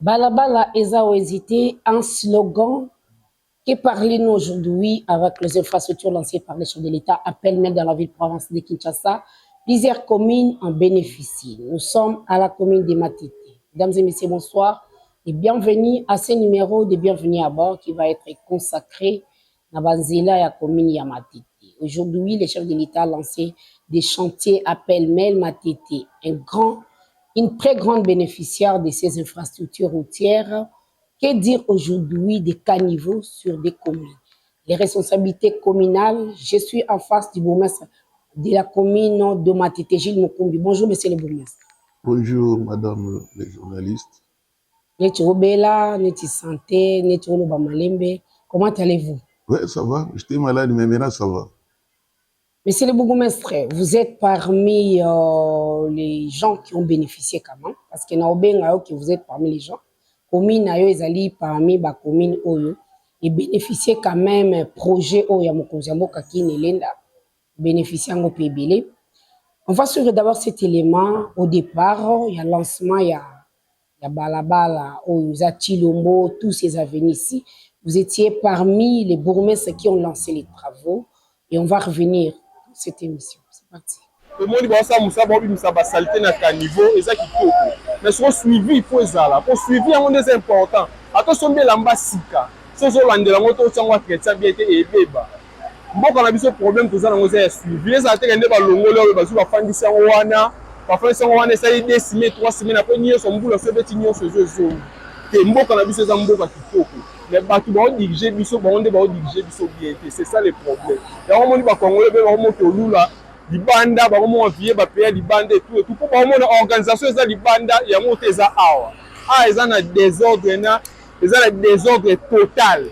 Balabala Eza hésité, un slogan qui parle nous aujourd'hui avec les infrastructures lancées par les chefs de l'État, appelle même dans la ville province de Kinshasa. Plusieurs communes en bénéficient. Nous sommes à la commune de Matete. Mesdames et messieurs, bonsoir et bienvenue à ce numéro de Bienvenue à bord qui va être consacré à Banzela et à la commune de Matete. Aujourd'hui, les chefs de l'État ont lancé des chantiers appel Mel Matete, une très grande bénéficiaire de ces infrastructures routières. Que dire aujourd'hui des caniveaux sur des communes? Les responsabilités communales, je suis en face du bourgmestre de la commune de Matete, Gilles Mokumbi. Bonjour, monsieur le bourgmestre. Bonjour, madame les journalistes. Neti Robela, Neti Santé, Neti Oloba Malembe. Comment allez-vous? Oui, ça va. J'étais malade, mais maintenant ça va. Monsieur le bourgmestre, vous êtes parmi les gens qui ont bénéficié quand même, parce que que vous êtes parmi les gens. Commune Ayo Ezali parmi les communes Oyo et bénéficier quand même projet Oyo Mokonjambo Kaki Nelenda, bénéficier en PBL. On va suivre d'abord cet élément au départ. Il y a lancement, il y a Balabala, Oyo, Chilombo, tous ces avenues ici. Vous étiez parmi les bourgmestres qui ont lancé les travaux et on va revenir dans cette émission. C'est parti. Le monde va savoir que ça va salter à niveau et ça qui peut. Mais ce suivi, il faut ça. Pour suivi, c'est important. Attention bien l'ambasika. Ce sont les gens qui ont été bien et béba. Bon, quand on a vu ce problème, tout ça, on a suivi. Les attaques, on a longo là, on va faire des sanguana. Parfois, les sanguana, ça y est, 2 semaines, 3 semaines après, ils sont boulot, c'est petit, ils sont zone. Et bon, quand on a vu ces ambo qui peut. Mais bateau va diriger, biso, on va diriger, biso bien. C'est ça le problème. Et on dit, Congolais, on va monter au Lula. Libanda ba mo envier ba payer libanda et tout pour ba mo organisation za libanda ya mo teza awa eza na désordre total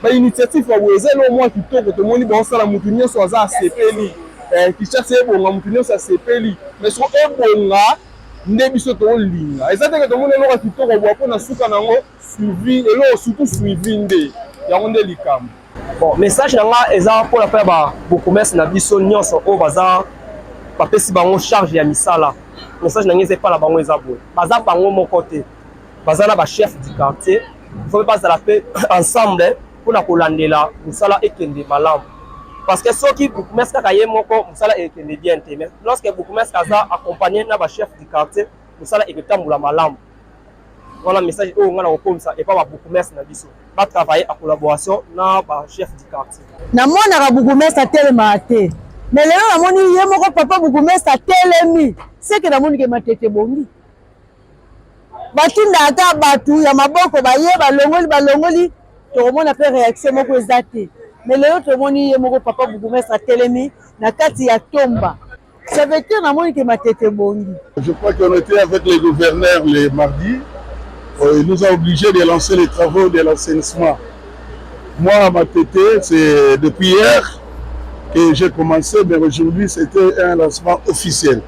ba initiative wa weze no mo kitoko to moni ba sala mutu nyoso za sepeli ki cherche bonga mutu nyoso sepeli mais so ebonga nde biso to linga eza te que to moni no kitoko bo po na suka nango suivi et lo surtout suivi nde ya nde likambo. Bon, message nanga eza pour la faire beaucoup mais na biso nyonso o baza papesi bango charge ya misala. Message nanga eza pas la bango eza boy. Baza bango mon côté. Baza na ba chef du quartier. Il faut pas la paix ensemble pour na kolandela musala ekende malamu. Parce que ceux qui beaucoup mais kaka ye moko musala ekende bien te mais lorsque beaucoup mais kaza accompagné na ba chef du quartier musala eketambula malamu. Voilà le message on a comme ça et pas beaucoup merci na biso va travailler en collaboration na ba chef du quartier na mona beaucoup merci tellement te mais lelo na moni ye moko papa beaucoup merci telemi c'est que na moni ke Matete bongi batinda ata batu ya maboko ba ye balongoli to mona pe réaction moko ezate mais lelo to moni ye moko papa beaucoup merci telemi na kati ya tomba ça veut dire na moni ke Matete bongi. Je crois qu'on était avec les gouverneurs le mardi. Il nous a obligés de lancer les travaux de l'assainissement. Moi, à Matete, c'est depuis hier que j'ai commencé, mais aujourd'hui, c'était un lancement officiel.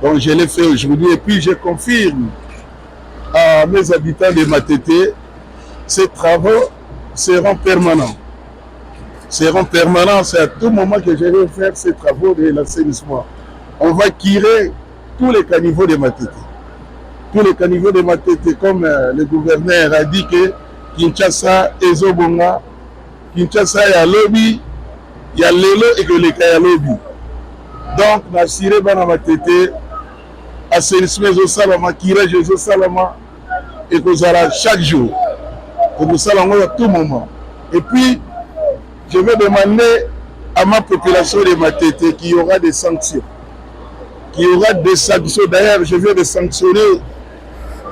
Donc, je l'ai fait aujourd'hui et puis je confirme à mes habitants de Matete, ces travaux seront permanents. Seront permanents, c'est à tout moment que je vais faire ces travaux de l'assainissement. On va tirer tous les caniveaux de Matete. Tous les caniveaux de Matete, comme le gouverneur a dit que Kinshasa, Ezobonga, Kinshasa, il y a lobby, il y a Lelo et que les cas lobby. Donc, na siré bana Matete, assainissement Salama, tirage Salama, et que ça chaque jour. Et que ça à tout moment. Et puis, je vais demander à ma population de Matete qu'il y aura des sanctions. Qu'il y aura des sanctions. D'ailleurs, je viens de sanctionner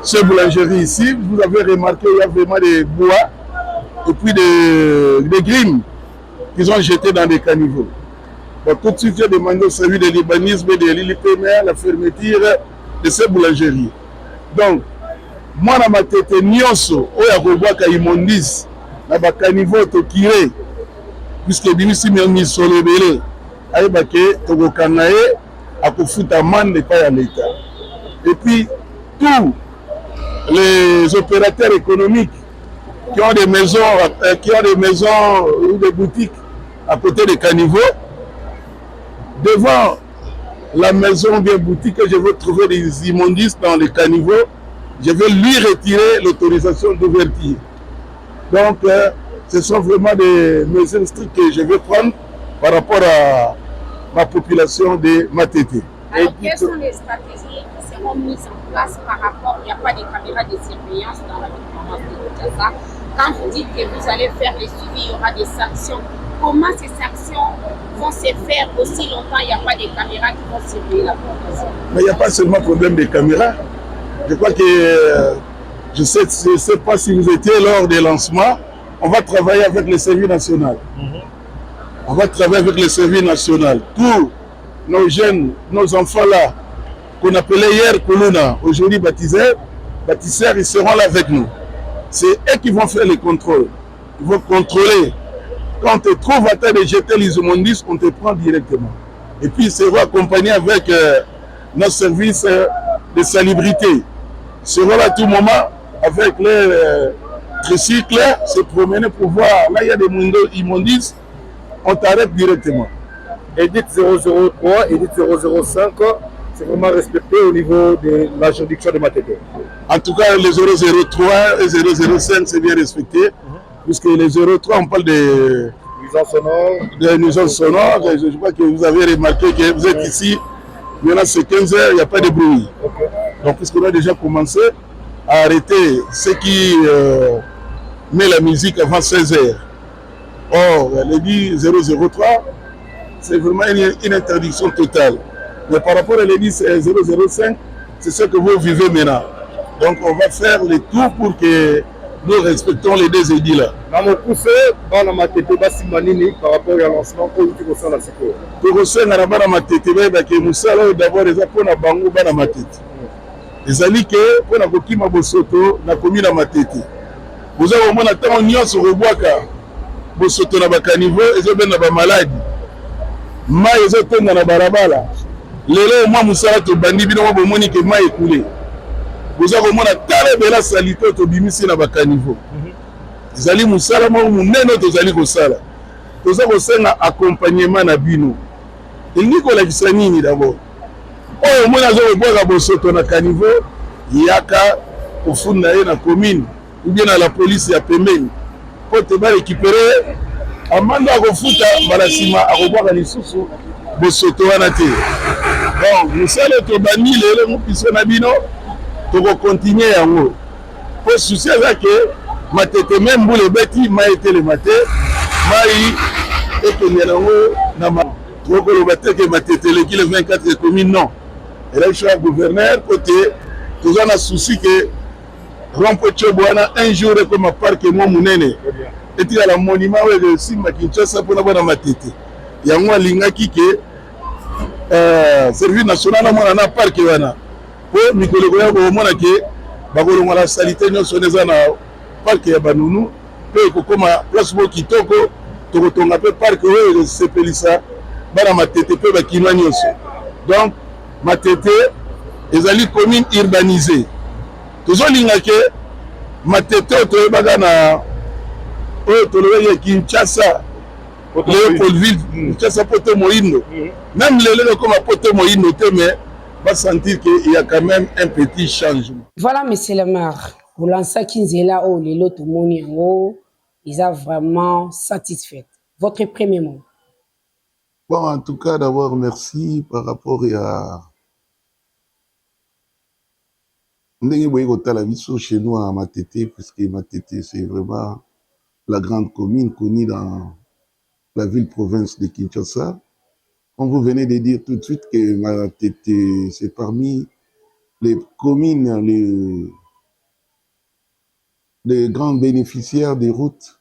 ce boulangerie ici. Vous avez remarqué, il y a vraiment des bois et puis des grimes qu'ils ont jetés dans des caniveaux. Donc, tout de suite, j'ai demandé au service de l'urbanisme et de l'ILPMR la fermeture de ces boulangeries. Donc, moi, dans ma tête, Nyonso, Oyakoboaka Imondis, dans ma caniveau, Tokire, puisque Binisi Miongi Solobele, Aïbake, Togokanae, à Kofuta Man de pas à l'État. Et puis, tous les opérateurs économiques qui ont des maisons ou des boutiques à côté des caniveaux, devant la maison ou bien boutique, je veux trouver des immondices dans les caniveaux, je vais lui retirer l'autorisation d'ouverture. Donc, ce sont vraiment des mesures strictes que je vais prendre par rapport à ma population de Matete. Alors, quelles sont les stratégies qui seront mises en place par rapport, il n'y a pas de caméras de surveillance dans la ville de Kinshasa. Quand vous dites que vous allez faire les suivis, il y aura des sanctions. Comment ces sanctions vont se faire aussi longtemps il n'y a pas de caméras qui vont surveiller la population? Mais il n'y a pas seulement problème des caméras. Je crois que, je ne sais pas si vous étiez lors des lancements, on va travailler avec le service national. On va travailler avec le service national. Tous nos jeunes, nos enfants là, qu'on appelait hier Kuluna, aujourd'hui baptiseurs, ils seront là avec nous. C'est eux qui vont faire les contrôles. Ils vont contrôler. Quand on te trouve à terre de jeter les immondistes, on te prend directement. Et puis ils seront accompagnés avec nos services de salubrité. Ils seront là à tout moment avec les tricycles, se promener pour voir. Là, il y a des immondices, on t'arrête directement. Edit 003, Edit 005, c'est vraiment respecté au niveau de la juridiction de Matete. En tout cas, les 003 et 005, c'est bien respecté. Puisque les 03, on parle de nuisances sonores. Je crois que vous avez remarqué que vous êtes ici, maintenant c'est 15 heures, il n'y a pas de bruit. Okay. Donc, puisqu'on a déjà commencé à arrêter ceux qui met la musique avant 16 heures. Or, l'édit 003, c'est vraiment une interdiction totale. Mais par rapport à l'édit 005, c'est ce que vous vivez maintenant. Donc, on va faire le tout pour que nous respectons les deux édits-là. Dans mon poussé, dans la Matete, Basimanini, par rapport au lancement, où tu ressens la sécurité? Tu ressens la Matete, d'abord, les apôts na bango, na Matete. Les alliés que, pour la Kokima Bosoto, na commune à Matete. Vous avez au moins un temps, on y a sur le bois, Bosoto na bakanivo, ils ont bien na maladie. Ma, ils ont bien na barabala. Lelo, moi, Moussala, tu bandit, bino, moi, moni, que ma écoulé. Vous avez au moins un temps, de la salité, tu bimisi na bakanivo. Ils allaient Moussala, moi, mon nez, tu allais Moussala. Tu as aussi un accompagnement na bino. Il n'y a pas de sanini d'abord. Oh, moi, je vais Bosoto na canivo, yaka, au fond de la commune, ou bien à la police, à Pemeni. Pour te récupérer, amanda à refuta, Balasima, à revoir les sous Bosoto anate. Donc, nous sommes les bannis, les gens qui sont nabino, tu vas continuer à vous. Pour soucier que Matete même pour les bêtis, m'a été le matin, m'a et que nous avons le matin que Matete, le 24 communes, non. Et là, je suis un gouverneur, côté, toujours un souci que Rampocho Boana, un jour, comme un parc, moi, mon aîné. Et il y a le monument de Simba Kinshasa pour la Matete. Il y a un lingaki qui est service national, on a un parc. Pour Nicolas Goya, on a que la salité, nous sommes dans le parc ya Banunu, puis comme place Kitoko, tu retournes un peu parc, c'est Pelissa, Bana Matete, puis Bakinoa Nyoso. Donc, Matete, les alliés communes urbanisées. Toujours l'ingake, Matete, tu es bagana, tu es Kinshasa, Léopoldville, Kinshasa, Poto Moïno. Même les comme à Poto Moïno, mais va sentir qu'il y a quand même un petit changement. Voilà, monsieur le maire, pour lancer Kinzela, oh, les lots, tout le monde, ils sont vraiment satisfaits. Votre premier mot? Bon, en tout cas, d'abord, merci par rapport à chez nous à Matete, puisque Matete, c'est vraiment la grande commune connue dans la ville-province de Kinshasa. Comme vous venez de dire tout de suite que Matete, c'est parmi les communes, les grands bénéficiaires des routes,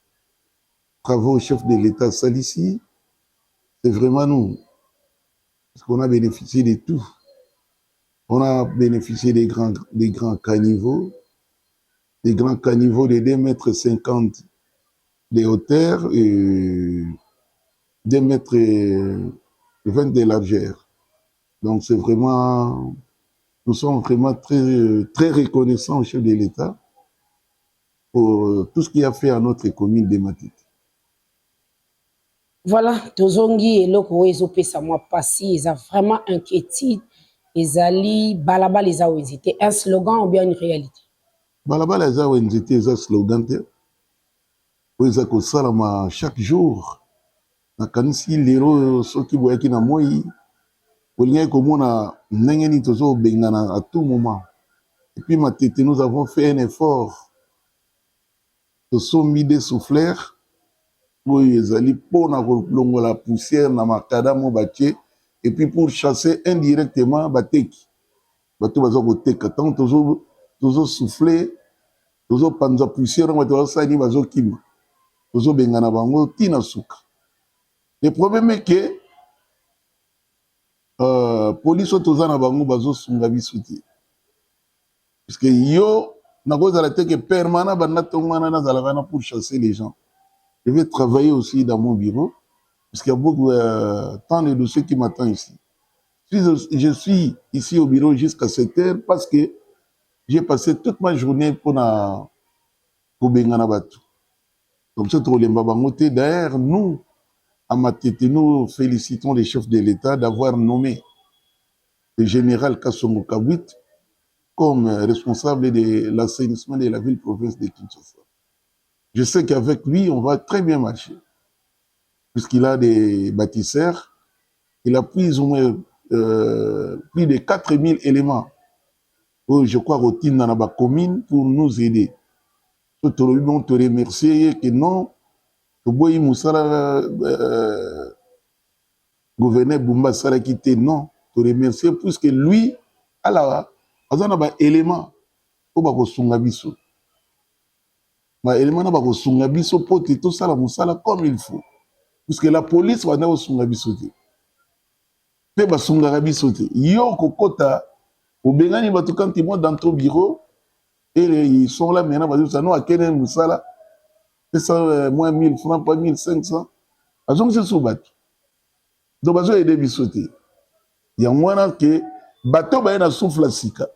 travaux au chef de l'État Salissi, c'est vraiment nous. Parce qu'on a bénéficié de tout. On a bénéficié des grands caniveaux, de 2,50 m de hauteur et 2,20 m de largeur. Donc c'est vraiment, nous sommes vraiment très, très reconnaissants au chef de l'État pour tout ce qu'il a fait à notre commune de Matete. Voilà, Tozongi et Loko Ezopé Samoa Passi, ils ont vraiment inquiétude, ils allaient balaba les a hésité. Un slogan ou bien une réalité? balabala eza wenzete eza slogan te oyo eza kosalama chaque jour nakanisi lelo soki boyaki na moi bolingaki komona ndenge nini tozobengana à tout moment. Et puis matete nous avons fait un effort tosombi des souffleurs oyo ezali mpona kolongola poussière na makadamo batie et puis pour chasser indirectement bateki bato baza koteka ntango tozosouffle tozopanza poussière ngo bato bazosali bazokima tozobengana bango ntina suka. Le problème est que police oyo toza na bango bazosunga biso te parce que yo nakozala te que permanent banda ntongo wana nazalaka wana pour chasser les gens. Je vais travailler aussi dans mon bureau parce qu'il y a beaucoup tant de dossiers qui m'attendent ici. Je suis ici au bureau jusqu'à 7 heures parce que j'ai passé toute ma journée pour bengana batu. Comme ça, d'ailleurs, nous, à Matete, nous félicitons les chefs de l'État d'avoir nommé le général Kassongo Kabwit comme responsable de l'assainissement de la ville-province de Kinshasa. Je sais qu'avec lui, on va très bien marcher, puisqu'il a des bâtisseurs, il a plus ou moins plus de 4000 éléments, je crois, routine dans la commune pour nous aider. Nous te remercier que non, que Boyi Moussala, gouverneur Bumba Sala quitté, non, te remercier puisque lui, alors, il y a des éléments pour sunga biso. Les éléments pour sunga biso pour que tout ça la comme il faut. Puisque la police va na sunga biso te. Pe ba sunga biso te. Yo kokota au bengani batu quand ils vont dans ton bureau et ils sont là maintenant parce que ça nous a quel musala. C'est ça moins 1000 francs pas 1500. Azong se soubat. Donc bazo aider biso te. Ya mwana que bato ba na souffle sika.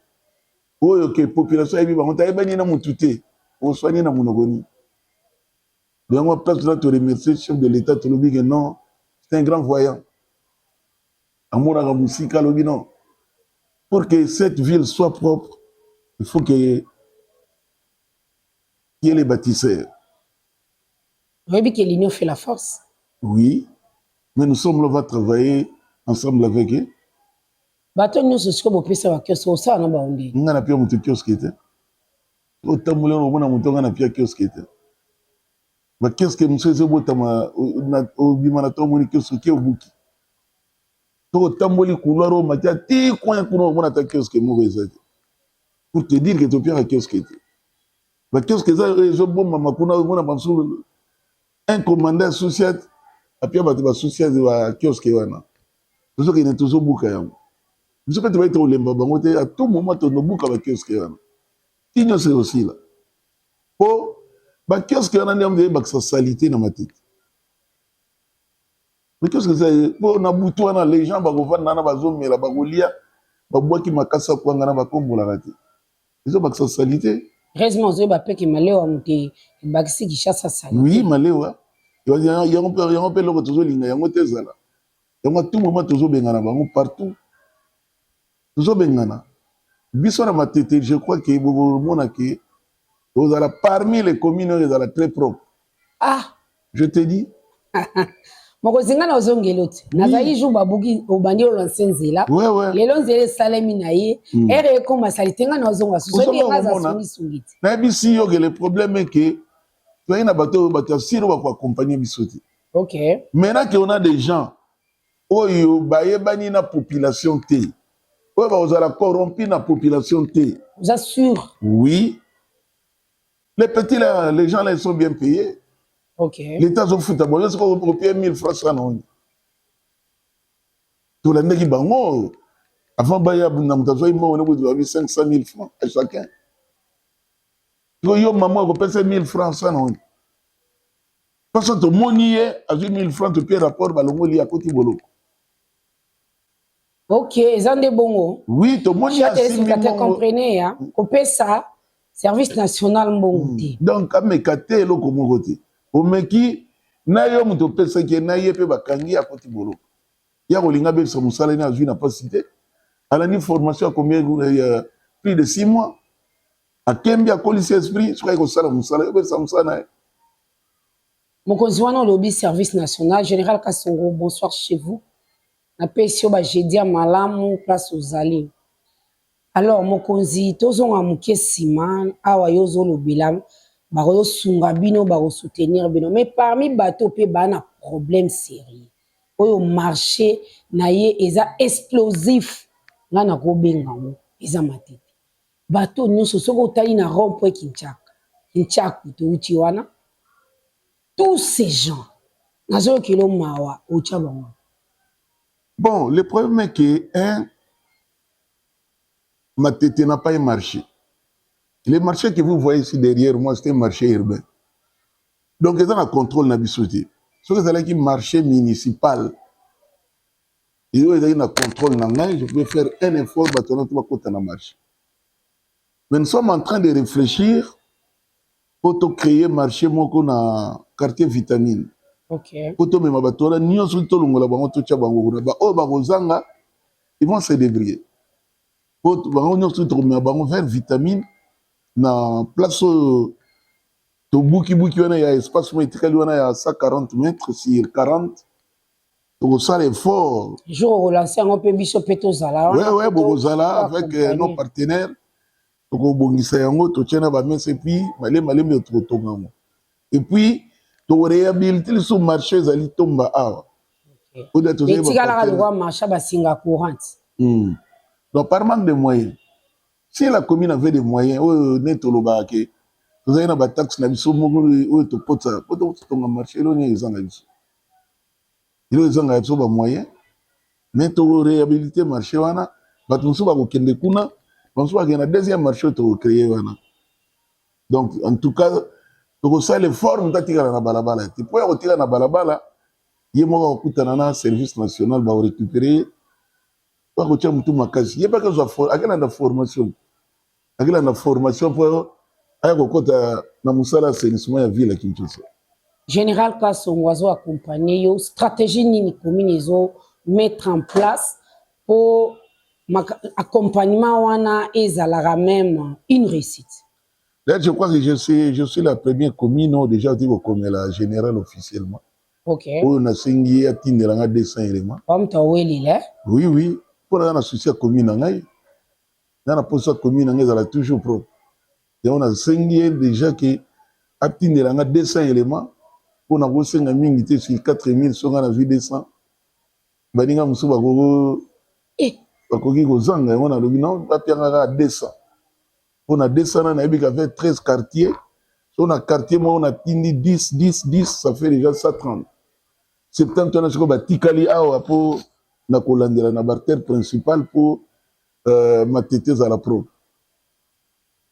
Oyo que population ebi ba monta ebani na mutute. On soigne na monogoni. Donc moi place là te remercier chef de l'état te lobi que non, c'est un grand voyant. Amora ga musika lobi non. Pour que cette ville soit propre, il faut qu'il y ait les bâtisseurs. Vous voyez que l'union fait la force. Oui, mais nous sommes là, on va travailler ensemble avec eux. Bato nous ce que vous pensez à que ça na baondi. On a pu monter kiosque était. Autant moulin on a monté on a pu kiosque était. Ma kiosque monsieur c'est beau tama au bimanato moni kiosque qui au buki. To tamboli couloir au matia ti coin pour on a ta kiosque mauvais. Pour te dire que tu pierre kiosque était. Ma kiosque ça je bon mama kuna on a pensé un commandant associé a pu battre associé de kiosque wana. Tout ce qui est toujours buka yango. Je sais que tu vas être au lemba bangote à tout moment ton book avec kiosque wana. Tinyo c'est aussi là. Po ba kiosque wana ndiam de ba salité na matete. Mais qu'est-ce que c'est po na butu wana les gens ba kovanda na bazomela ba kolia ba boaki makasa kwanga na ba kombola kati. Ils ont ba salité. Heureusement zo ba pe ki malewa muté bakisi kishasa salité. Oui, malewa. Yango pe loko tozo linga yango tezala. Yango tout moment tozo bengana bango partout. Tozo bengana. Biso na matete, je crois que vous allez parmi les communes, vous allez très propre. Ah, je te dis. Moko zingana ozongelote. Nazali jou babuki obandi olonsenzela. Ouais. Lelo nzele salemi na ye. Ere ko masalité ngana ozonga suso ni ngaza sungi sungiti. Na bisi yo que le problème est que tu as bato siro ba ko accompagner bisoti. OK. Maintenant qu'on a des gens oyo bayebani na population T. Vous allez corrompu la population T. Vous assure. Oui. Les petits, là, les gens là, ils sont bien payés. OK. L'État se fout à bon, est-ce qu'on peut payer 1000 francs ça non? Tout le monde qui bango. Avant Baya Bunamtazo, il m'a 500 000 francs à chacun. Yo maman, vous payez 1000 francs ça non? Parce que tout le monde y est, à 1000 francs, tu payes rapport, balongo li à côté bolo. OK, zande bongo. Oui, tout le monde y a 6 000 francs. Comprenez, hein? Copé ça, service national mbongo. Donc, à mes kate lo comme côté. Au meki, na yo muto pesa ki na ye pe bakangi à côté bolo. Ya kolinga be so musala na n'a pas cité. À la ni formation à combien il y a plus de 6 mois. akembi akolisi esprit soki kosala mosala yobesa mosala. Mokonzi wana lobby service national général Kasongo, bonsoir chez vous. Na pesio ba jeudi malamu place aux allées. Alors mokonzi tozonga muke sima awa yozo lobela ba yo sunga bino ba soutenir bino mais parmi bateau pe bana problème sérieux. Oyo marché na ye eza explosif nga na ko benga ngo eza matete. Bateau nyonso soko tali na rond-point Kinchaka to uti wana. Tous ces gens, bon, le problème est que Matete n'a pas un marché. Le marché que vous voyez ici derrière moi, c'est un marché urbain. Donc, ils ont un contrôle dans ce que c'est un marché municipal. Ils ont un contrôle dans je peux faire un effort pour le marché. Mais nous sommes en train de réfléchir pour créer un marché dans le quartier vitamine. Ok. Pour tout même abattoir, ils vont se débrouiller. Pour tout faire vitamine na place to buki il y a espace métrical il y a 140 mètres sur 40. Donc ça l'effort. Jour relancer un peu biso petozala. Ouais, bozala avec nos partenaires. Donc bongisa yango to tiena ba messe puis malé me trotonga. Et puis to réhabiliter le marché zali tomba awa. Et tu as le marché ba singa courante. Donc par manque de moyens. Si la commune avait des moyens, vous avez des taxes, vous avez marché, ils ont des moyens, mais vous réhabiliter le marché, vous avez un deuxième marché créé. Donc, en tout cas, vous avez l'effort, vous avez la balabala. Tu peux retirer la balabala, il y a un service national, vous récupérer. Il n'y a pas que ce soit la formation. Il y a une formation pour la ville à Kinshasa. Général Kasongo accompagné yo stratégie ni commune mettre en place pour accompagnement wana ezala même une réussite. Là, je crois que je suis la première commune déjà dit comme la générale officiellement. OK. On a signé à Tindelanga 200 éléments. Comme tu as oui. Pour la société commune dans la position commune elle a toujours pro. Et on a signé déjà que à Tindelanga 200 éléments pour avoir 5 minutes sur 4000 sur la vie 200. Baninga musuba go bakoki kozanga on a le non papianga 200. On a 200 na ebika fait 13 quartiers. On a quartier moi on a tindi 10 ça fait déjà 130. 70 on a ce batikali awa pour na kolandela na barrière principal pour Matete à la pro.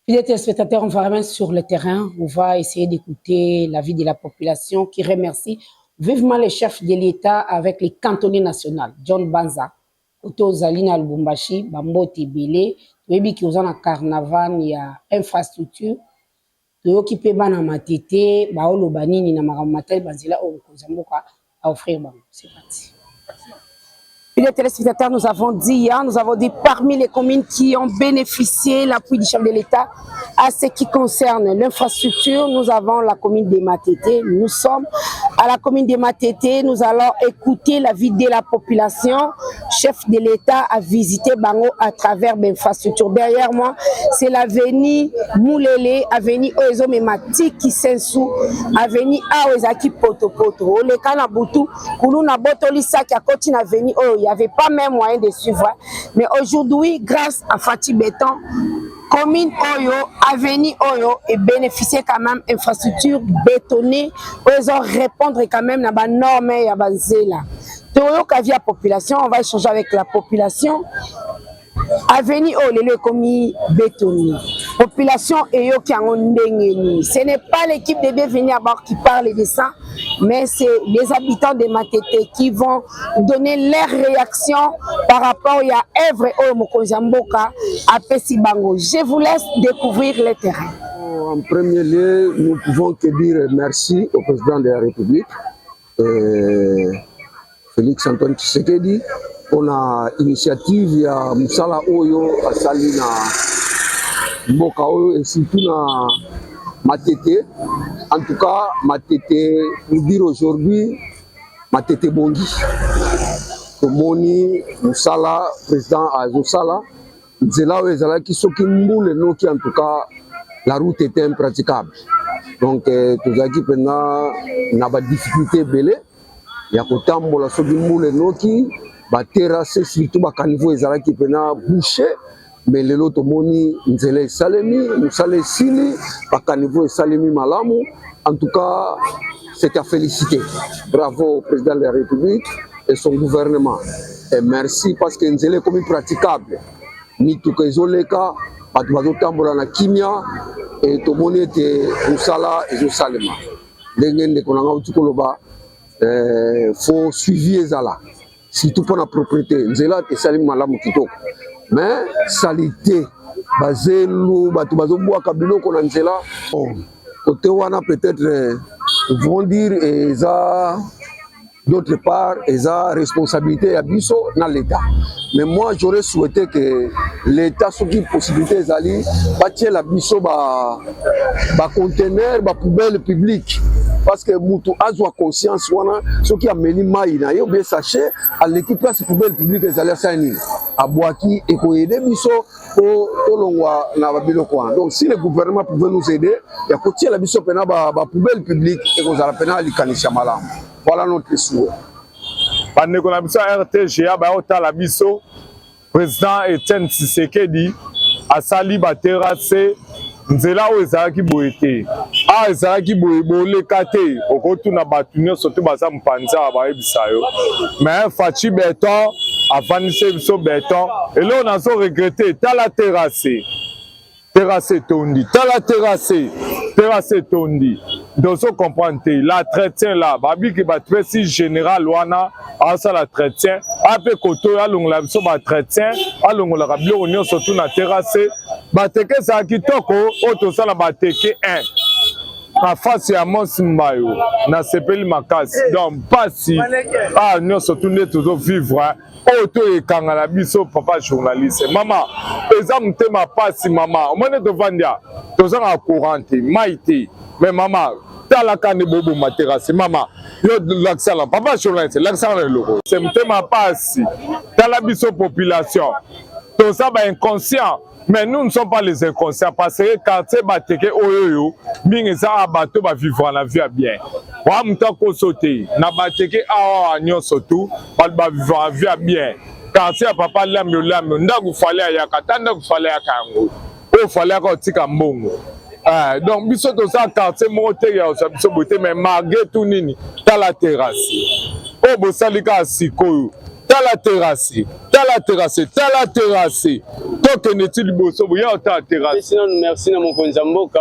Les téléspectateurs, on va remettre sur le terrain, on va essayer d'écouter l'avis de la population qui remercie vivement les chefs de l'État avec les cantonniers nationaux. John Banza, Oto Zalina Lubumbashi, Bambote Bele, Webi qui ont un carnaval, il y a infrastructure, Toyo qui peut ban à Matete, Baolo Banini, Namaramatay, Banzila, Okozamboka, à offrir. C'est parti. Les téléspectateurs, nous avons dit parmi les communes qui ont bénéficié de l'appui du chef de l'État à ce qui concerne l'infrastructure, nous avons la commune de Matete. Nous sommes à la commune de Matete. Nous allons écouter l'avis de la population. Chef de l'État a visité Bango à travers l'infrastructure. Derrière moi, c'est l'avenue Moulele, avenue Oezomemati qui s'insou, avenue Aoezaki Poto. Le Kanabutu, Kuluna Botolisa qui a continué avenue il n'y avait pas même moyen de suivre. Mais aujourd'hui, grâce à Fatih Béton, commune Oyo, avenue Oyo, et bénéficier quand même d'infrastructures bétonnées, où ils ont répondre quand même à la norme et à la zéla. Toyo Kavia population, on va échanger avec la population. Avenue Oyo, le commis bétonné. Population Oyo qui en ndengeni. Ce n'est pas l'équipe de Bienvenue à bord qui parle de ça, mais c'est les habitants de Matete qui vont donner leur réaction par rapport à œuvre Oyo Mokonzamboka à Pesibango. Je vous laisse découvrir le terrain. En premier lieu, nous pouvons que dire merci au président de la République, Félix Antoine Tshisekedi, pour l'initiative ya Musala Oyo à Salina mboka oyo et surtout na Matete. En tout cas, Matete, pour dire aujourd'hui, Matete Bongi. Tomoni Moussala, président Azosala, Nzela Ezala qui soki mboule no qui en tout cas la route était impraticable. Donc tous aki pena na ba difficulté belé ya kotambola soki mboule no qui ba terrasser surtout ba caniveau ezala qui pena bouché mais lelo tomoni Nzela Salemi, Moussala Sili, ba caniveau Salemi malamu. En tout cas, c'est à féliciter. Bravo au président de la République et son gouvernement. Et merci parce que nous sommes comme praticable. Ni tout que zoleka, batu tambola na kimia et to monete musala et zosalema. Ndenge konanga utukoloba faut suivre ezala. Surtout pour la propriété, nzela et salim malamu kitoko. Mais salité bazelu batu bazobwa kabilo kona nzela. Côté wana peut-être vont dire et ça d'autre part, ils ont responsabilité à Bisso dans l'État. Mais moi, j'aurais souhaité que l'État, ce qui est possibilité, d'aller bâtir la Bisso, conteneur, poubelle publique. Parce que Moutou a conscience, ce qui a mené Maïna, et bien sachez, à l'équipe place poubelle publique, ils allaient s'aligner. À Boaki, et qu'on aide Bisso pour Tolongwa, Nababilokwa. Donc, si le gouvernement pouvait nous aider, il y a côté la Bisso, poubelle publique, et qu'on a la Likanisha Malam. Voilà notre souhait. Pendant qu'on a mis ça RTGA, la biso, président Etienne Tshisekedi a sali ba terrasse nzela o ezalaki boyete. Ah ezalaki boyebole kate okotu na batunyo surtout baza mpanza bayebisa yo. Mais Fachi Beton avanise biso Beton et là on a so regretté tala terrasse. Terrasse tondi, tala terrasse tondi. Donc, vous comprenez, l'entretien là, babi qui va très si général, wana, à ça l'entretien, après koto, à l'on la vision l'entretien, à l'on la rabio, on y surtout na terrasse, bateke ça qui toko, auto ça la bateke un. En face à mon simbayo, na sepeli makas, donc pas si, ah, nous surtout nous toujours vivre, auto et kangala biso papa journaliste, maman, exemple ma passe maman, on est devant dia, tous en courante, maïté. Mais maman, t'as la canne bobo ma terrasse, maman, yo l'accent, papa journaliste, l'accent est lourd. C'est ma passe, t'as la biso population, tout ça va inconscient. Mais nous ne sommes pas les inconscients parce que quartier bateke oyoyo, mingeza abato va vivre la vie bien. Wa mutako sauter, na bateke awa nyo surtout, va vivre la vie bien. Quartier papa lamyo ndaku fale ya katanda ku fale ya kango. O fale ko tika mbongo. Donc biso to ça quartier monte ya so biso boté mais malgré tout nini, ta la terrasse. O bo salika sikoyo. T'as la terrasse. Tant que n'est-il beau, ça vous y a ta terrasse. Sinon, merci à mon Konzamboka,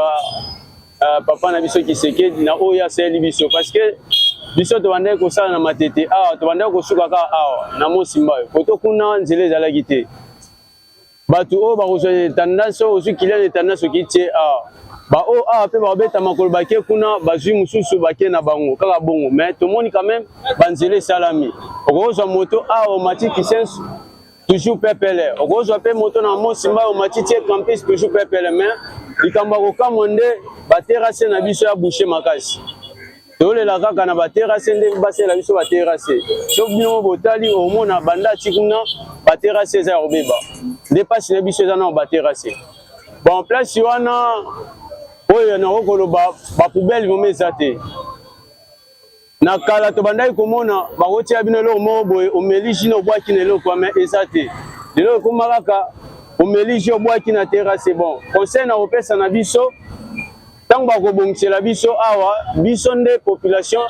papa na biso Kiseke, na oya c'est biso parce que biso to bande ko sala na matete, to bande ko suka ka na mo simba. Koto kuna nzele za la gité. Batu o ba ko tendance o su kilane de tendance ki tie ba o pe ba beta makolo ba ke kuna bazui mususu ba ke na bango kaka bongo mais tout le monde quand même banzele salami okozo moto automatique sense toujours pepele okozo pe moto na mo simba automatique campus toujours pepele mais likamba ko kamonde ba terrasse na biso ya boucher makasi tole la kaka na ba terrasse nde ba sela biso ba terrasse so bino botali o mona banda tikuna ba terrasse za robeba dépasse na biso za na ba terrasse bon place wana oyo na okoloba ba poubelle vomeza te na kala to bandai komona ba kotia bino lo mo boye omeliji no bwaki na lo kwa mais ezate lelo ko makaka omeliji obwaki na terrasse bon conseil na opesa na biso tant ba ko bongisela biso awa biso nde population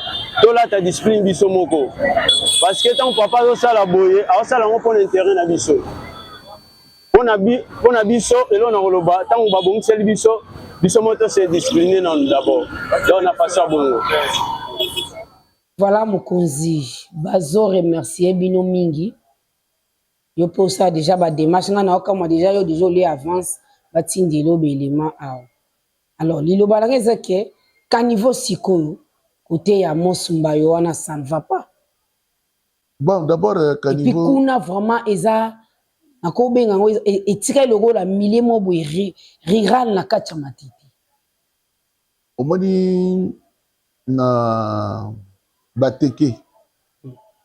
to la ta discipline biso moko parce que tant papa zo sala boye a sala ngo pour intérêt na biso pona biso elo na koloba tant ba bongisela biso biso moto c'est discipliné non d'abord donc on a passé à bongo. Voilà Mokonzi bazo remercier bino mingi yo pour ça déjà ba démarche na oka moi déjà yo désolé avance ba tindelo belema aw alors lilo balangeza ke caniveau sikoyo côté ya Mosumba yo wana ça ne va pas bon d'abord caniveau et puis kuna vraiment eza nakobenga ngo etika logo la milieu mo boye riral na kati ya matete. Omoni na bateke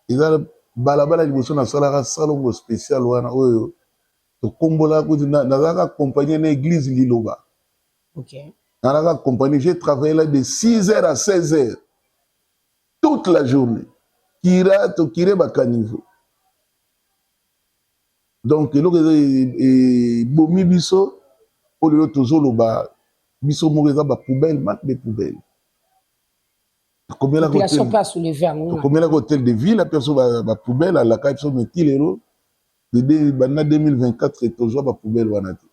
eza balabala liboso na salaka salongo spécial wana oyo tokombola kuti nazalaka accompagné na église Liloba. OK. Nazalaka accompagné, j'ai travaillé là de 6h à 16h toute la journée. Kira to kire bakanivo. Donc eloko bomi biso o lelo tozoloba biso moko eza ba poubelle, marque de poubelle. Combien la population peut soulever en combien la hôtel de ville la personne ba poubelle à la carte so metilero de 2024 et toujours ba poubelle wana te.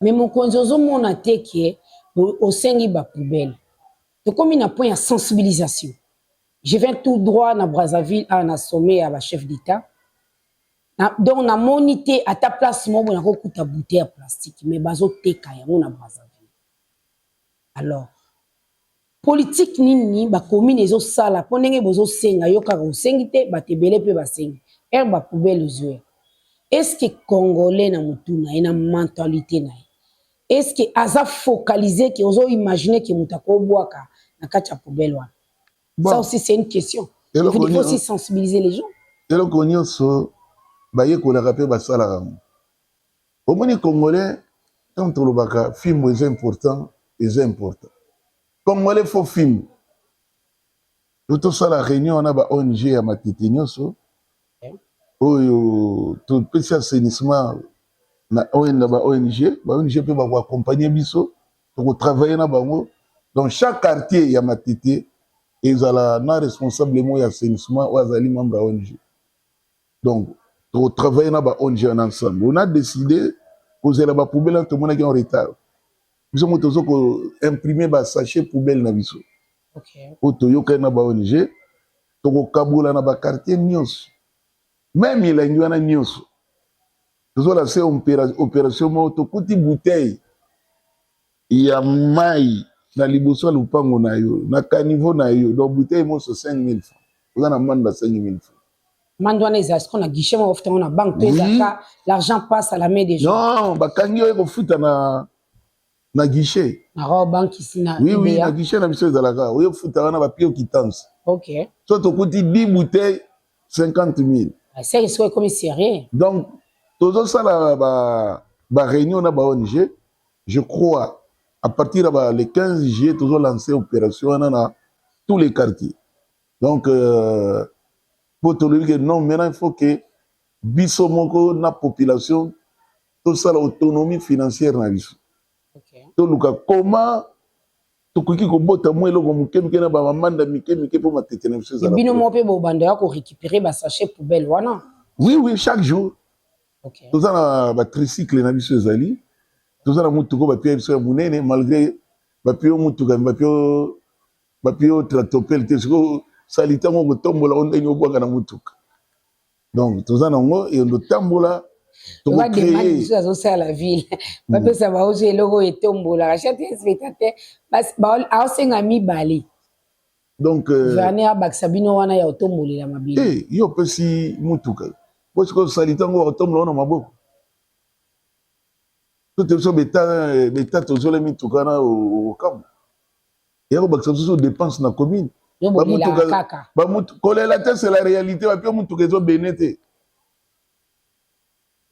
Mais mon konzozo mona te ke au sengi ba poubelle. To komi na point ya sensibilisation. Je viens tout droit na Brazzaville à un sommet à la chef d'État. Donc na monité à ta place mo na kokuta bouteille en plastique mais bazo teka yango na Brazzaville. Alors politique nini ba commune ezo sala ponenge bozo senga yoka ko sengite ba tebele pe ba sengi ba poubelle zwe. Est-ce que congolais na mutuna ina mentalité na est-ce que aza focalisé que ozo imaginer que mutako boaka na kacha poubelle wana. Ça aussi c'est une question. Il faut aussi sensibiliser les gens. Et le konyoso baye ko la rapper ba sala. Au moni congolais quand on baka film est important, est important. Congolais faut film. Tout ça la réunion on a ba ONG à matiti nyoso. Oyo tout petit assainissement na ONG peut ba accompagner biso pour travailler na bango dans chaque quartier ya matiti et zala na responsable mo ya assainissement ou azali membre ONG. Donc pour travailler na ba ONG ensemble. On a décidé poser la ba poubelle tout le monde qui est en retard. Biso mo tozo ko imprimer ba sachet poubelle na biso. OK. Oto yoka na ba ONG to ko kabula na ba quartier nyos. Même il a ngwana nyos. Tozo la c'est opération mo to kuti bouteille ya mai na liboso lupango na yo na caniveau na yo donc bouteille mo so 5000 francs. Oza na manda 5000 francs. Mandouane est-ce qu'on a guichet moi ofte on a banque l'argent passe à la main des gens. Non, ba kangi yo ko futa na guichet. Na banque ici na oui, na guichet na biso ezalaka. Oyo futa wana ba pio quittance. OK. So to kuti 10 bouteilles 50 000. C'est comme sérieux. Donc tozo sala ba réunion na ba ONG, je crois à partir de le 15 juillet tozo lancer opération dans tous les quartiers. Donc pour te dire que non maintenant il faut que biso moko na population tout ça l'autonomie financière na biso. OK. To luka comment to koki ko bota mo eloko mukemike na ba mamanda mikemike pour matete na biso za. Bino mo pe bo banda ya ko récupérer ba sachet poubelle wana. Oui, chaque jour. OK. Tout ça na tricycle na biso ezali. Tout ça na mutuko ba pia biso ya munene malgré ba pio mutuka ba pio tractopelle te siko salita mo tombola ondeni obwaka na mutuka. Donc tout ça nango et ndo tambola to créer ça à la ville. Ba pesa ba oje logo etombola achete spectateur ba aosenga mibale. Donc Vania Baksabino wana ya otomboli la mabili. Eh yo pesi mutuka. Parce que salita ngo otombola na maboko. Tout est sur l'état toujours les mituka na au camp. Et on baksa sur dépenses na commune. Ba kolela te c'est la réalité ba pio mutuka ezo benete.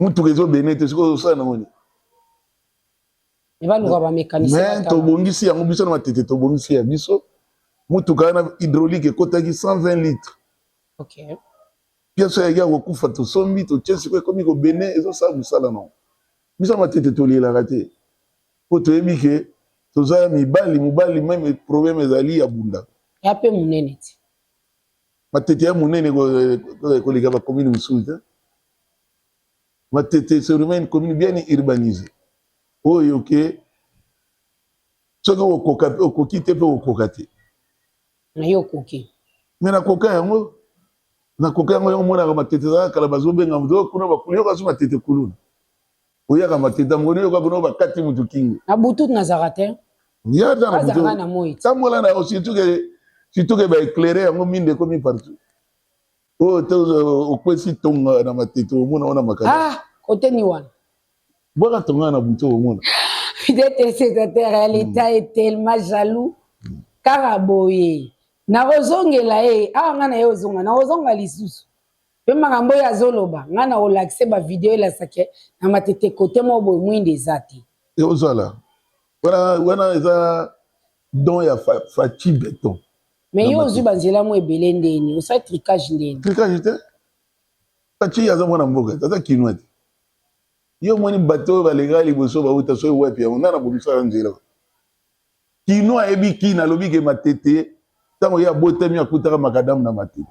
Mutuka ezo benete siko ça na ngoni. Et va nous avoir mécanicien. Mais to bongisi yango biso na matete to bongisi ya biso. Mutuka na hydraulique ekotaki 120 litres. OK. Pièce ya gars okufa to sombi to tchesi ko komi ko bene ezo sa musala non. Biso matete to lela raté. Po to yebi ke to za mibali même problème ezali ya bunda. Ya pe munene ti. Matete ya munene ko leka ba commune musuza. Matete c'est vraiment une commune bien urbanisée. Oyo ke soko okoki te pe okokate. Na yo koki. Mais na koka yango yo mona ka matete za kala bazobenga mdo kuna bakuli yo kazu matete kuluna. Oya ka matete ngoni yo ka kuna bakati mutu kingi. Na butu na zarate. Ya dans la butu. Na moyi. Samola na aussi surtout que ba éclairer yango minde comme partout. Oh, au kwesi tonga na matete au mona makala. Ah, côté Niwan. Boka tonga na buto au mona. Peut-être l'État est tellement jaloux. Karaboye. Na ozongela ah ngana yo zonga na ozonga lisusu. Pe makambo ya zoloba ngana olaxe ba video la sake na matete côté mo bo mwinde zati. Et ozala. Wana eza don ya fachi béton. Mais yo ozu banzela mo ebele ndeni, osa tricage ndeni. Tricage te? Fachi ya za mwana mboka, tata kinwa te. Yo mwani bateau balega liboso ba uta so wepi ya ngana bomisa nzela. Kinwa ebi kina lobi ke matete tango ya botami akutaka makadamu na matete.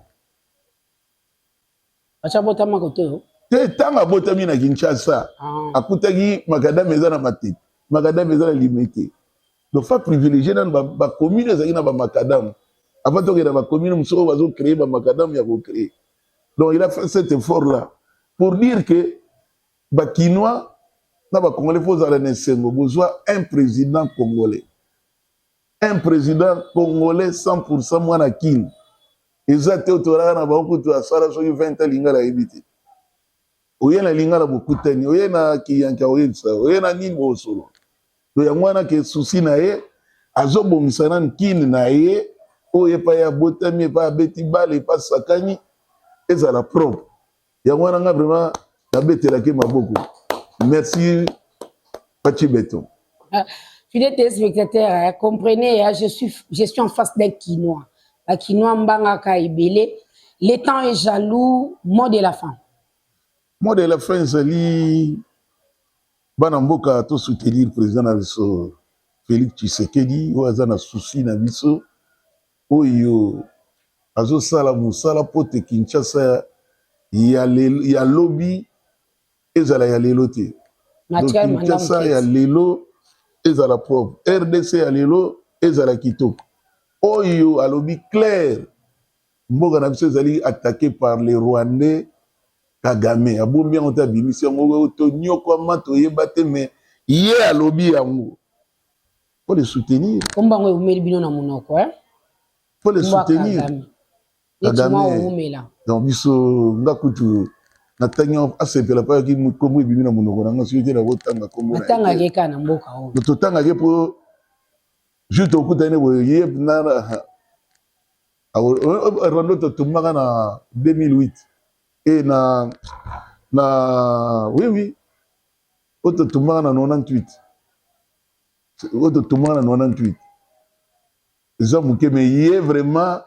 Acha botama koto. Te tanga botami na Kinshasa. Akutaki makadamu eza na matete. Makadamu eza na limité. Donc fa privilégier dans ba commune ezaki na ba makadamu. Avant que la commune musoko bazo créer ba makadamu ya ko créer. Donc il a fait cet effort là pour dire que ba Kinois na ba Congolais faut aller nesengo besoin un président congolais. Un président congolais 100% mwana kin. Ezate otoraka na ba kutu asala so 20 ans lingala ebiti. Oyena lingala bokutani, oyena kiyanka oyetsa, oyena nini bosolo. Do ya mwana ke souci na ye azobomisa kin na ye oye pa ya botami pa beti bale pa sakani ezala propre. Ya mwana nga vraiment tabetela ke maboko. Merci Fachi Béton. Fidèles téléspectateurs, comprenez, je suis en face d'un Kinois. Un Kinois mbanga kaibele. Le temps est jaloux, mot de la fin. Mot de la fin, c'est bana mboka to soutenir président na biso Félix Tshisekedi o azana souci na biso oyo azo sala musala pote Kinshasa ya lobby ezala ya lelo te. Donc Kinshasa ya lelo ezala propre. RDC ya lelo ezala kitoko. Oyo a lobby clair mboka na biso ezali attaqué par les Rwandais. Kagame abombi yango ta bimisi yango to nyoko mato yebate mais ye alobi yango faut les soutenir kombango umeli bino na munoko faut les soutenir Kagame donc biso ngakutu na tanyo asepela pa ki komo ebimi na munoko na ngaso yete na kotanga kombo na tanga ke kana mboka o to tanga ke po juste okutane bo ye na Rwanda to tumaka na 2008 et oui auto tumba na 98 auto tumba na 98 ils ont bouqué mais il est vraiment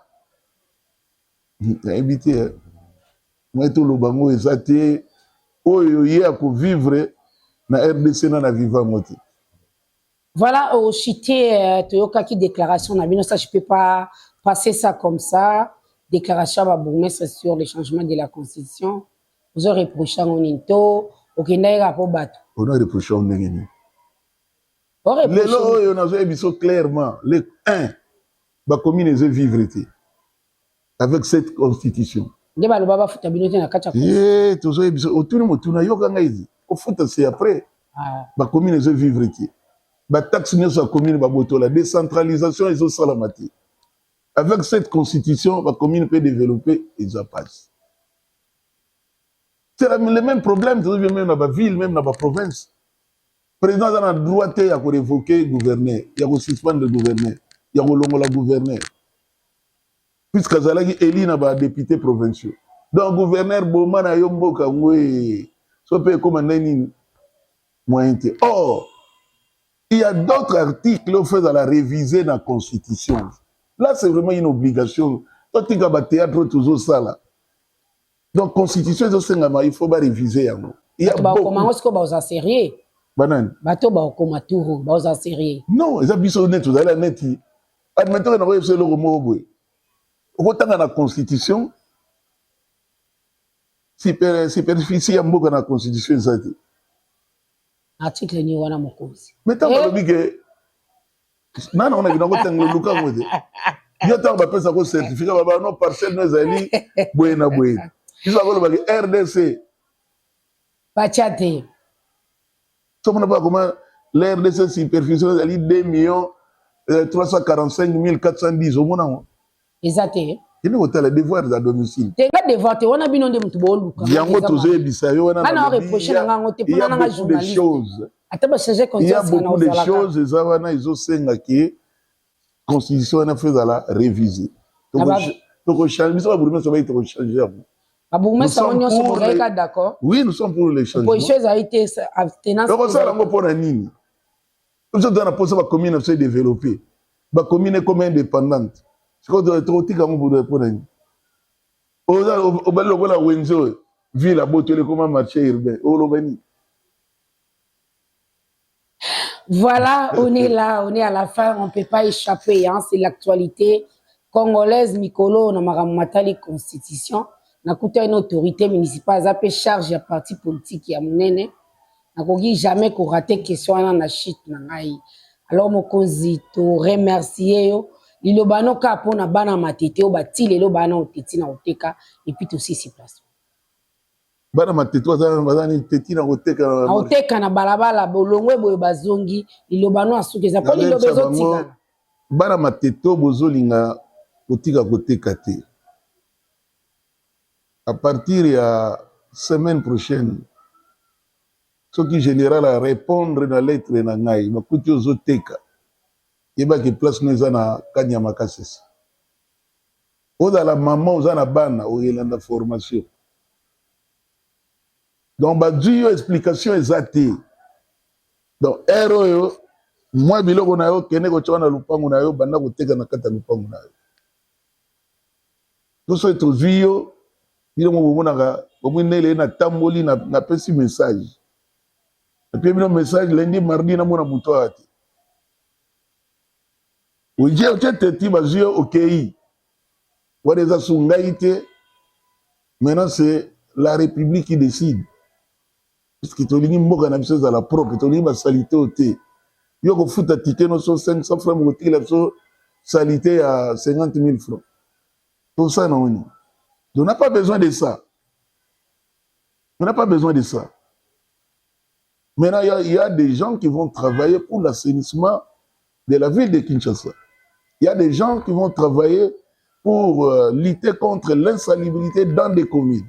invité moi tout le bango exacté oyo yé à vivre na RDC na vivant moti. Voilà au chité Toyoka qui déclaration na bino ça je peux pas passer ça comme ça. Déclaration à Bourgmestre sur le changement de la constitution. Vous avez reproché à Oninto, au Kenya pour battre. On a reproché à Oninto. Les lois, on a vu clairement. Les 1, la commune est vivre avec cette constitution. De ba lobaba futa binote na kacha. Eh, toujours ebiso autour mo tuna yoka ngaizi. Au foot c'est après. La commune est vivre ba taxe ne soit commune ba boto la décentralisation et salamati. Avec cette constitution, la commune peut développer et ça passe. C'est le même problème, même dans la ville, même dans la province. Le président a le droit de révoquer le gouverneur, de suspendre le gouverneur, de longuer le gouverneur. Puisque Zalagi élit dans les députés provinciaux. Donc, le gouverneur Boma na yombo kangwe, so peut commander moyen. Or, il y a d'autres articles qui fait dans la réviser dans la constitution. Là, c'est vraiment une obligation. Toi, tu as un théâtre, toujours ça là. Donc, constitution, il faut réviser. Il y a beaucoup. Comment est-ce que vous avez sérieux? Banane. Bateau, vous avez sérieux. Non, ils ont mis sur le net, vous allez net. Admettons que nous avons fait le mot. Autant dans la constitution, superficie, il y a beaucoup dans la constitution. Article ni wana mokozi. Mais tant que non, on a vu dans le Luka Mode. Il y a tant de personnes qui certificat, non parcelle nous ali buena buena. Ils ont le RDC. Bachate. Ça on pas comment l'RDC superficie ali 2 345 410 au moins. Exacté. Il y a des devoirs à domicile. Tu as des devoirs, tu as des devoirs. Il y a beaucoup de choses. Il y a beaucoup de choses, la Constitution a fait la réviser. Oui, nous sommes pour les changements. Nous sommes dans la commune à se développer. La commune est comme indépendante. C'est quoi de trop tic à mon bout pour nous. Au bel logo la Wenzo, ville à Botelé comme un marché urbain. Au Lobani. Voilà, on est là, on est à la fin, on ne peut pas échapper, hein, c'est l'actualité congolaise. Mikolo, on a matali constitution, on a une autorité municipale, ça peut charge à parti politique qui a mené, on n'a jamais qu'on rate question à la chute. Alors, mon cause, to remercier yo, il obano kapo na bana matete, o bati le bana oteti na oteka, et puis aussi si place. Bana mateto azana teti na oteka. Oteka na balabala bolongwe boye bazongi, ilobano asukeza ko lilobezo tika. Bana mateto bozolinga otika koteka te. À partir ya semaine prochaine, ce qui général à répondre dans lettre na ngai, makuti ozoteka. Yeba ki place nous na kanya makasese. Oza la maman oza na bana oyelanda formation. Donc, bah, explication exacte. Donc, héros, moi, biloko na yo, kene ko chona lupangu na yo, banda ko teka na kata lupangu na yo. Tout ça est au vio, il mo bomona ka, bomine na tamboli na pesi message. Et puis le message lundi mardi na mona buto ati. Oje otete bazio OK. Wadeza sungaite. Maintenant c'est la République qui décide. Parce que tu as une chose à la propre, tu as une salité au thé. Tu as foutu un ticket, 500 francs, tu as une salité à 50 000 francs. Tout ça, non. On n'a pas besoin de ça. On n'a pas besoin de ça. Maintenant, il y a des gens qui vont travailler pour l'assainissement de la ville de Kinshasa. Il y a des gens qui vont travailler pour lutter contre l'insalubrité dans des communes.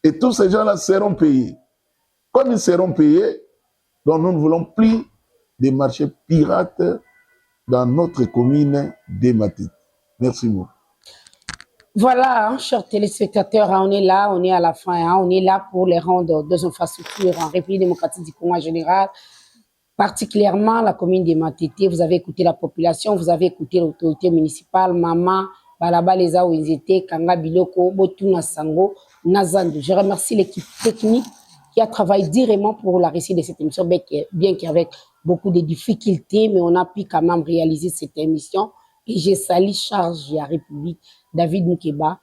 Et tous ces gens-là seront payés. Comme ils seront payés, donc nous ne voulons plus des marchés pirates dans notre commune des Matis. Merci beaucoup. Voilà, hein, chers téléspectateurs, hein, on est là, on est à la fin, hein, on est là pour les rendre des infrastructures en République démocratique du Congo en général, particulièrement la commune des Matete. Vous avez écouté la population, vous avez écouté l'autorité municipale, Maman, Balaba, les Aouizete, Kanga Biloko, Botuna Sango, Nazando. Je remercie l'équipe technique qui a travaillé directement pour la réussite de cette émission, bien qu'avec beaucoup de difficultés, mais on a pu quand même réaliser cette émission. Et j'ai sali charge à la République, David Moukeba,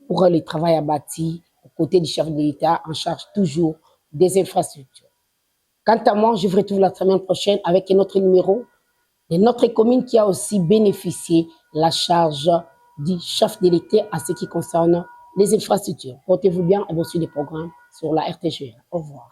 pour le travail abattu aux côtés du chef de l'État, en charge toujours des infrastructures. Quant à moi, je vous retrouve la semaine prochaine avec un autre numéro de notre commune qui a aussi bénéficié la charge du chef de l'État à ce qui concerne les infrastructures. Portez-vous bien et vous suivez des programmes sur la RTG. Au revoir.